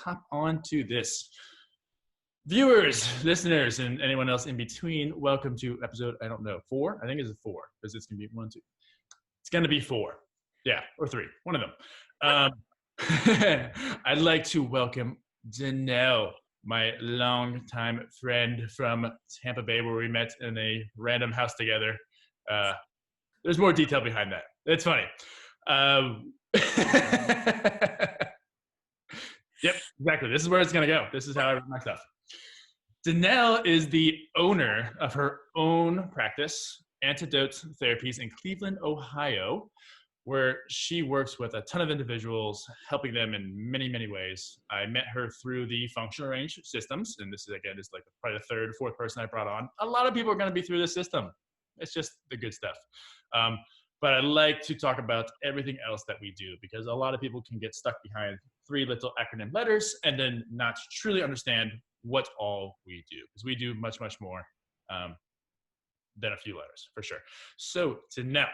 hop on to this. Viewers, listeners, and anyone else in between, welcome to episode, I don't know, 4? I think it's 4, because it's going to be 1, 2. It's going to be 4. Yeah, or 3, one of them. I'd like to welcome Danelle, my longtime friend from Tampa Bay, where we met in a random house together. There's more detail behind that. It's funny. Yep, exactly. This is where it's going to go. This is how I run my stuff. Danelle is the owner of her own practice, Antidote Therapies, in Cleveland, Ohio, where she works with a ton of individuals, helping them in many, many ways. I met her through the Functional Range systems, and this is, again, is like probably the third, fourth person I brought on. A lot of people are going to be through this system. It's just the good stuff. But I like to talk about everything else that we do, because a lot of people can get stuck behind 3 little acronym letters and then not truly understand what all we do, because we do much, much more than a few letters, for sure. So, Danelle,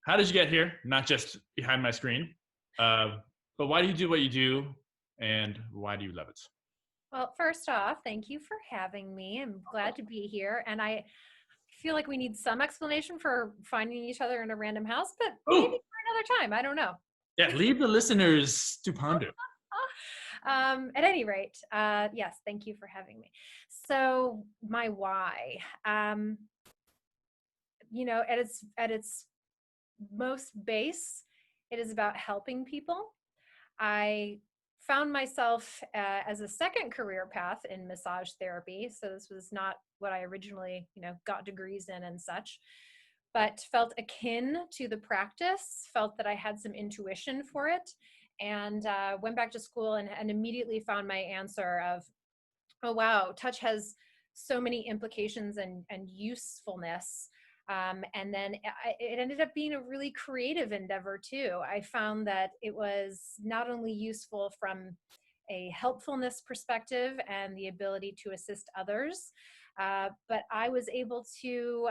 how did you get here? Not just behind my screen, but why do you do what you do, and why do you love it? Well, first off, thank you for having me. I'm glad to be here, and I feel like we need some explanation for finding each other in a random house, but maybe for another time. I don't know. Yeah, leave the listeners to ponder. At any rate, yes, thank you for having me. So my why, at its most base, it is about helping people. I found myself as a second career path in massage therapy. So this was not what I originally, got degrees in and such, but felt akin to the practice, felt that I had some intuition for it, and went back to school and immediately found my answer of, oh, wow, touch has so many implications and usefulness. And then it ended up being a really creative endeavor too. I found that it was not only useful from a helpfulness perspective and the ability to assist others, but I was able to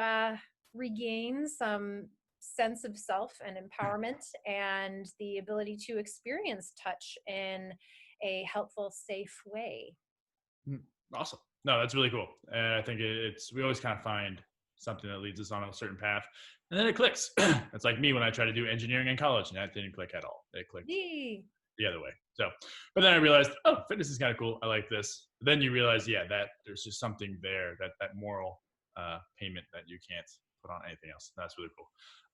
regain some sense of self and empowerment and the ability to experience touch in a helpful, safe way. Awesome. No, that's really cool. I think we always kind of find something that leads us on a certain path, and then it clicks. It's like me when I tried to do engineering in college, and that didn't click at all. It clicked the other way. So, but then I realized, oh, fitness is kind of cool. I like this. But then you realize, yeah, that there's just something there, that moral payment that you can't put on anything else. That's really cool.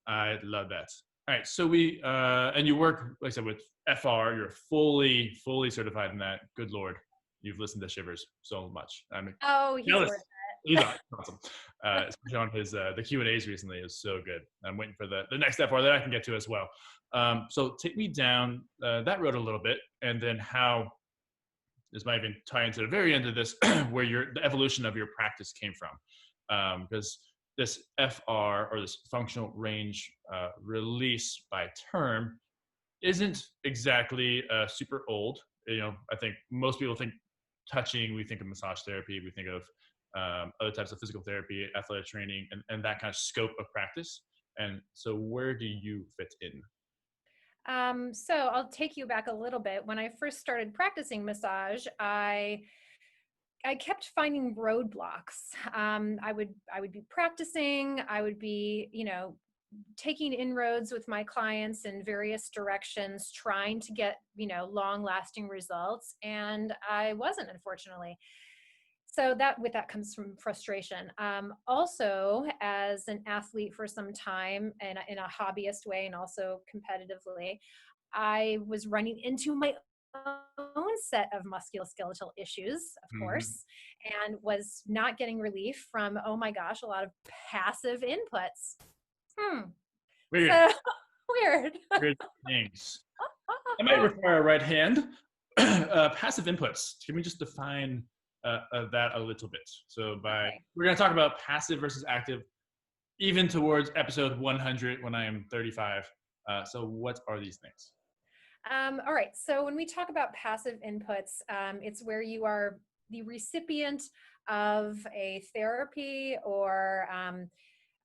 I love that. All right, so and you work, like I said, with FR. You're fully certified in that. Good Lord, you've listened to Shivers so much. I'm he's worth it. He's awesome. Especially on his the Q&As recently is so good. I'm waiting for the next FR that I can get to as well. So take me down that road a little bit, and then how this might even tie into the very end of this, where the evolution of your practice came from, because this FR, or this functional range release by term, isn't exactly super old. I think most people think touching, we think of massage therapy, we think of other types of physical therapy, athletic training, and that kind of scope of practice. And so where do you fit in? So I'll take you back a little bit. When I first started practicing massage, I kept finding roadblocks. I would be practicing, I would be, taking inroads with my clients in various directions, trying to get, long lasting results. And I wasn't, unfortunately. So with that comes from frustration. Also, as an athlete for some time, and in a hobbyist way, and also competitively, I was running into my own set of musculoskeletal issues, of course, and was not getting relief from, oh my gosh, a lot of passive inputs. Weird. So, weird. Weird things. I might require a right hand. Passive inputs. Can we just define that a little bit? So we're going to talk about passive versus active, even towards episode 100 when I am 35. So what are these things? All right. So when we talk about passive inputs, it's where you are the recipient of a therapy or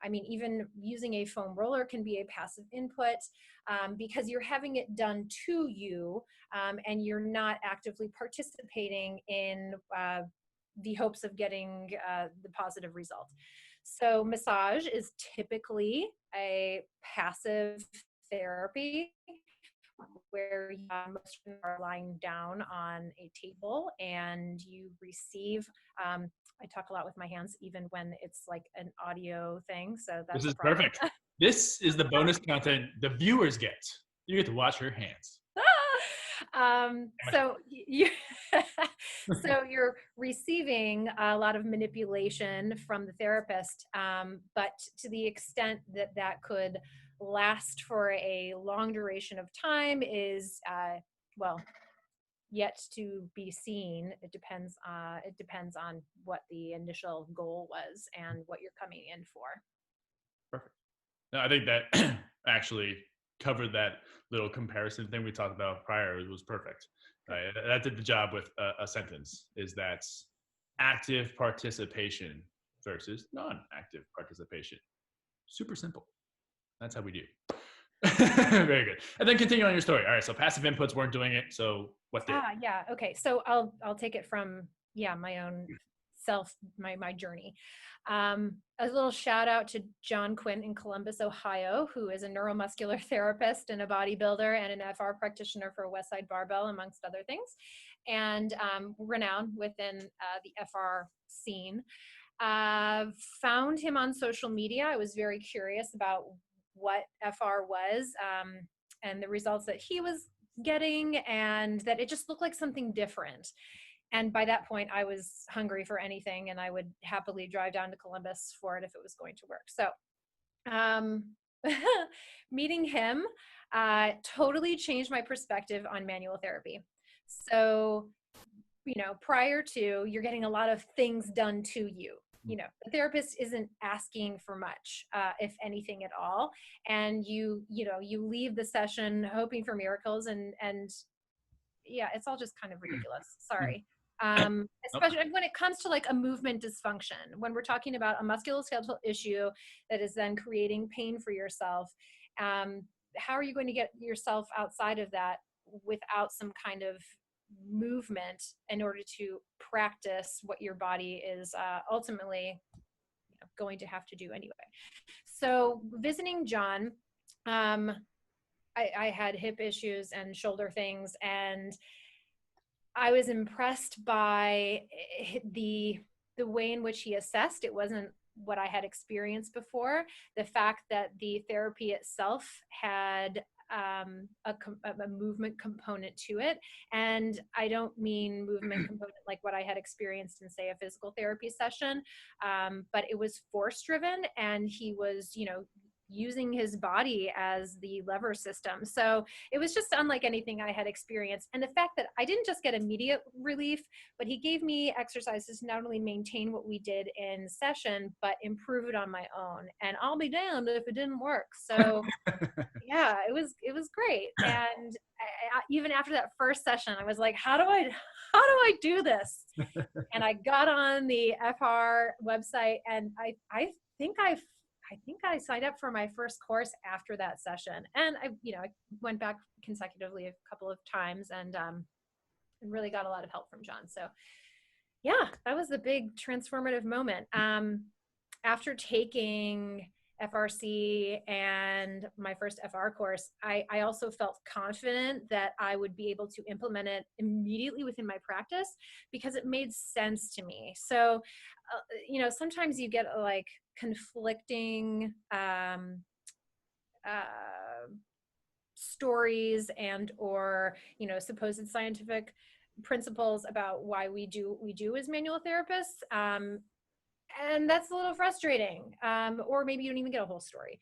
I mean, even using a foam roller can be a passive input, because you're having it done to you, and you're not actively participating in the hopes of getting the positive result. So massage is typically a passive therapy where most of them are lying down on a table and you receive. I talk a lot with my hands, even when it's like an audio thing. So This that's a is problem. perfect. This is the bonus content the viewers get. You get to watch her hands. So you, so you're receiving a lot of manipulation from the therapist, but to the extent that that could last for a long duration of time is, well, yet to be seen. It depends. It depends on what the initial goal was and what you're coming in for. Perfect. No, I think that actually covered that little comparison thing we talked about prior. It was perfect. Right? That did the job with a sentence. Is that active participation versus non-active participation? Super simple. That's how we do. Very good. And then continue on your story. All right. So passive inputs weren't doing it. So what did? Yeah. Okay. So I'll take it from, my own self, my journey. A little shout out to John Quinn in Columbus, Ohio, who is a neuromuscular therapist and a bodybuilder and an FR practitioner for Westside Barbell, amongst other things, and renowned within the FR scene. Found him on social media. I was very curious about what FR was, and the results that he was getting, and that it just looked like something different. And by that point, I was hungry for anything, and I would happily drive down to Columbus for it if it was going to work. So meeting him totally changed my perspective on manual therapy. So, prior to, you're getting a lot of things done to you. The therapist isn't asking for much, if anything at all. And you leave the session hoping for miracles, and yeah, it's all just kind of ridiculous. Sorry. Especially when it comes to like a movement dysfunction, when we're talking about a musculoskeletal issue that is then creating pain for yourself. How are you going to get yourself outside of that without some kind of movement in order to practice what your body is ultimately going to have to do anyway? So visiting John, I had hip issues and shoulder things, and I was impressed by the way in which he assessed. It wasn't what I had experienced before. The fact that the therapy itself had a movement component to it. And I don't mean movement component like what I had experienced in, say, a physical therapy session, but it was force driven, and he was, using his body as the lever system. So it was just unlike anything I had experienced. And the fact that I didn't just get immediate relief, but he gave me exercises to not only maintain what we did in session, but improve it on my own. And I'll be damned if it didn't work. So yeah, it was great. And even after that first session, I was like, how do I do this? And I got on the FR website, and I think I signed up for my first course after that session. And I went back consecutively a couple of times, and really got a lot of help from John. So yeah, that was the big transformative moment. After taking FRC and my first FR course, I also felt confident that I would be able to implement it immediately within my practice, because it made sense to me. So, sometimes you get like conflicting stories and or supposed scientific principles about why we do what we do as manual therapists, and that's a little frustrating, or maybe you don't even get a whole story.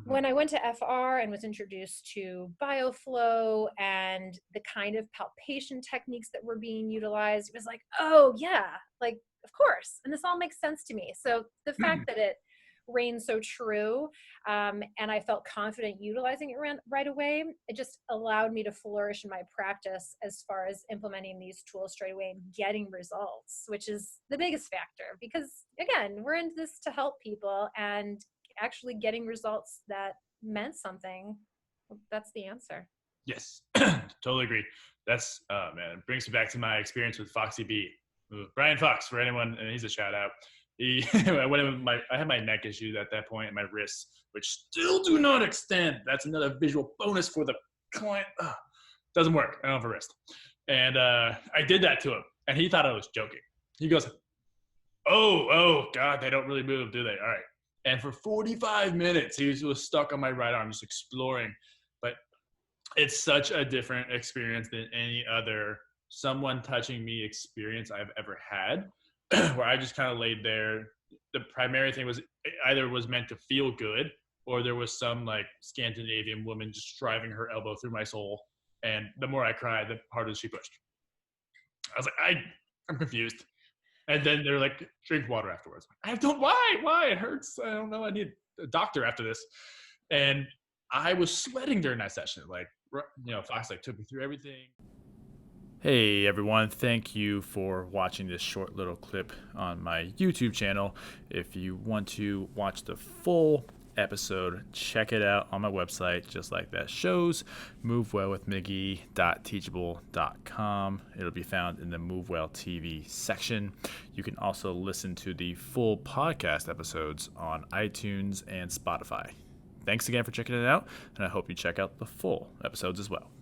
When I went to FR and was introduced to BioFlow and the kind of palpation techniques that were being utilized, it was like, oh yeah, like of course, and this all makes sense to me. So the fact that it reigned so true, and I felt confident utilizing it right away, it just allowed me to flourish in my practice as far as implementing these tools straight away and getting results, which is the biggest factor. Because again, we're in this to help people, and actually getting results that meant something, that's the answer. Yes, totally agree. That's man, it brings me back to my experience with Foxy B. Brian Fox, for anyone, and he's a shout out. I had my neck issues at that point, and my wrists, which still do not extend. That's another visual bonus for the client. Doesn't work. I don't have a wrist, and I did that to him, and he thought I was joking. He goes, "Oh, God, they don't really move, do they? All right." And for 45 minutes, he was stuck on my right arm, just exploring. But it's such a different experience than any other someone touching me experience I've ever had, where I just kind of laid there. The primary thing was either was meant to feel good, or there was some like Scandinavian woman just driving her elbow through my soul. And the more I cried, the harder she pushed. I was like, I'm confused. And then they're like, drink water afterwards. I don't, why? It hurts. I don't know. I need a doctor after this. And I was sweating during that session. Like, Fox like took me through everything. Hey everyone, thank you for watching this short little clip on my YouTube channel. If you want to watch the full episode, check it out on my website, just like that shows, movewellwithmiggy.teachable.com. It'll be found in the Move Well TV section. You can also listen to the full podcast episodes on iTunes and Spotify. Thanks again for checking it out, and I hope you check out the full episodes as well.